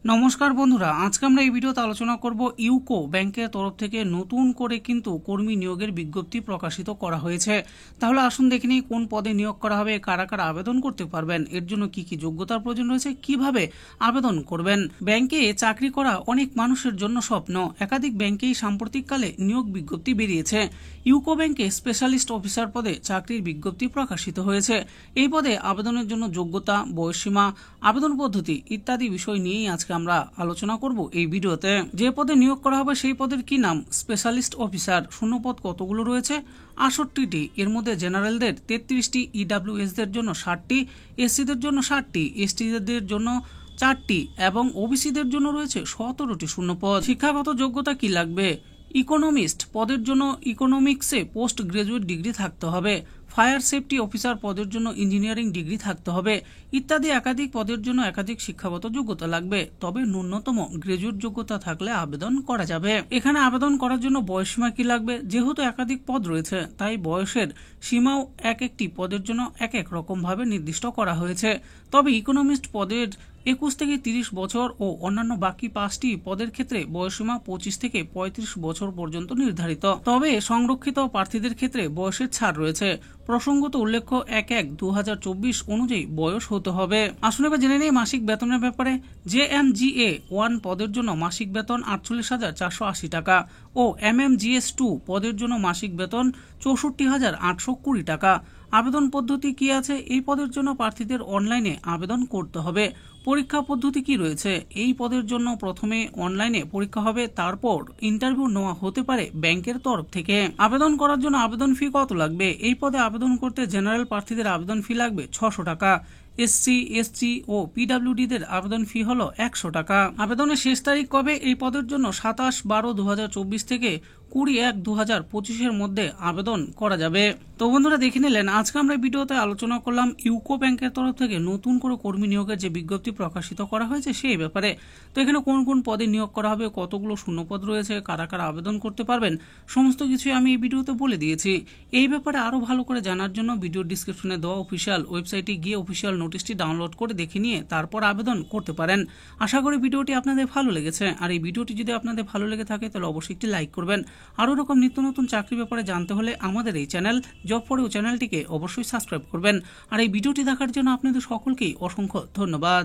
নমস্কার বন্ধুরা, আজকে আমরা এই ভিডিওতে আলোচনা করব ইউকো ব্যাংকের তরফ থেকে নতুন করে কিন্তু কর্মী নিয়োগের বিজ্ঞপ্তি প্রকাশিত করা হয়েছে। তাহলে আসুন দেখে নিই কোন পদে নিয়োগ করা হবে, কারা কারা আবেদন করতে পারবেন, এর জন্য কি কি যোগ্যতার প্রয়োজন রয়েছে, কিভাবে আবেদন করবেন। ব্যাংকে চাকরি করা অনেক মানুষের জন্য স্বপ্ন। একাধিক ব্যাংকেই সাম্প্রতিককালে নিয়োগ বিজ্ঞপ্তি বেরিয়েছে। ইউকো ব্যাংকে স্পেশালিস্ট অফিসার পদে চাকরির বিজ্ঞপ্তি প্রকাশিত হয়েছে। এই পদে আবেদনের জন্য যোগ্যতা, বয়সসীমা, আবেদন পদ্ধতি ইত্যাদি বিষয় নিয়েই আজকে আমরা আলোচনা করব এই ভিডিওতে। যে পদে নিয়োগ করা হবে সেই পদের কি নাম? Specialist officer. শূন্যপদ কতগুলো রয়েছে? 68টি। এর মধ্যে জেনারেলদের 33টি, ইডাব্লিউএসদের জন্য 60টি, এসসিদের জন্য 60টি, এসটিদের জন্য 4টি এবং ওবিসিদের জন্য রয়েছে 17টি শূন্যপদ। শিক্ষাগত যোগ্যতা কি লাগবে? ইকোনমিস্ট পদের জন্য ইকোনমিক্সে পোস্ট গ্রাজুয়েট ডিগ্রি থাকতে হবে। ফায়ার সেফটি অফিসার পদের জন্য ইঞ্জিনিয়ারিং ডিগ্রি থাকতে হবে ইত্যাদি। একাধিক পদের জন্য একাধিক শিক্ষাগত যোগ্যতা লাগবে, তবে ন্যূনতম গ্রাজুয়েট যোগ্যতা থাকলে আবেদন করা যাবে। এখানে আবেদন করার জন্য বয়সসীমা কি লাগবে? যেহেতু একাধিক পদ রয়েছে তাই বয়সের সীমাও একটি পদের জন্য এক রকম ভাবে নির্দিষ্ট করা হয়েছে। তবে ইকোনমিস্ট পদের 21 থেকে 30 বছর ও অন্যান্য বাকি 5টি পদের ক্ষেত্রে বয়সসীমা 25 থেকে 35 বছর পর্যন্ত নির্ধারিত। তবে সংরক্ষিত প্রার্থীদের ক্ষেত্রে বয়সের ছাড় রয়েছে। প্রসঙ্গত উল্লেখ্য 1/1/2024 অনুযায়ী বয়স হতে হবে। আসলে এবার জেনে নেই মাসিক বেতনের ব্যাপারে। JMGA 1 পদের জন্য মাসিক বেতন 48,480 টাকা ও MMGS 2 পদের জন্য মাসিক বেতন 64,820 টাকা। আবেদন পদ্ধতি কি আছে? এই পদের জন্য প্রার্থীদের অনলাইনে আবেদন করতে হবে। পরীক্ষা পদ্ধতি কি রয়েছে? এই পদের জন্য প্রথমে অনলাইনে পরীক্ষা হবে, তারপর ইন্টারভিউ নেওয়া হতে পারে ব্যাংকের তরফ থেকে। আবেদন করার জন্য আবেদন ফি কত লাগবে? এই পদে আবেদন করতে জেনারেল প্রার্থীদের আবেদন ফি লাগবে 600 টাকা। এসসি, এসটি ও পিডাব্লিউডিদের আবেদন ফি হলো 100 টাকা। আবেদনের শেষ তারিখ কবে? এই পদের জন্য 27/12/2024 থেকে 20/1/2025 মধ্যে আবেদন করা যাবে। তো বন্ধুরা, দেখে নিলেন আজকে আমরা ভিডিওতে আলোচনা করলাম ইউকো ব্যাংকের তরফ থেকে নতুন করে কর্মী নিয়োগের যে বিজ্ঞপ্তি প্রকাশিত করা হয়েছে সেই ব্যাপারে। তো এখানে কোন কোন পদে নিয়োগ করা হবে, কতগুলো শূন্যপদ রয়েছে, কারা কারা আবেদন করতে পারবেন, সমস্ত কিছুই আমি এই ভিডিওতে বলে দিয়েছি। এই ব্যাপারে আরো ভালো করে জানার জন্য ভিডিও ডিসক্রিপশনে দেওয়া অফিসিয়াল ওয়েবসাইটে গিয়ে অফিসিয়াল নোটিশটি ডাউনলোড করে দেখে নিয়ে তারপর আবেদন করতে পারেন। আশা করি ভিডিওটি আপনাদের ভালো লেগেছে। আর এই ভিডিওটি যদি আপনাদের ভালো লেগে থাকে তাহলে অবশ্যই একটি লাইক করবেন। আরও রকম নিত্য নতুন চাকরির ব্যাপারে জানতে হলে আমাদের এই চ্যানেল জব ফর ইউ চ্যানেলটিকে অবশ্যই সাবস্ক্রাইব করবেন। আর এই ভিডিওটি দেখার জন্য আপনাদের সকলকেই অসংখ্য ধন্যবাদ।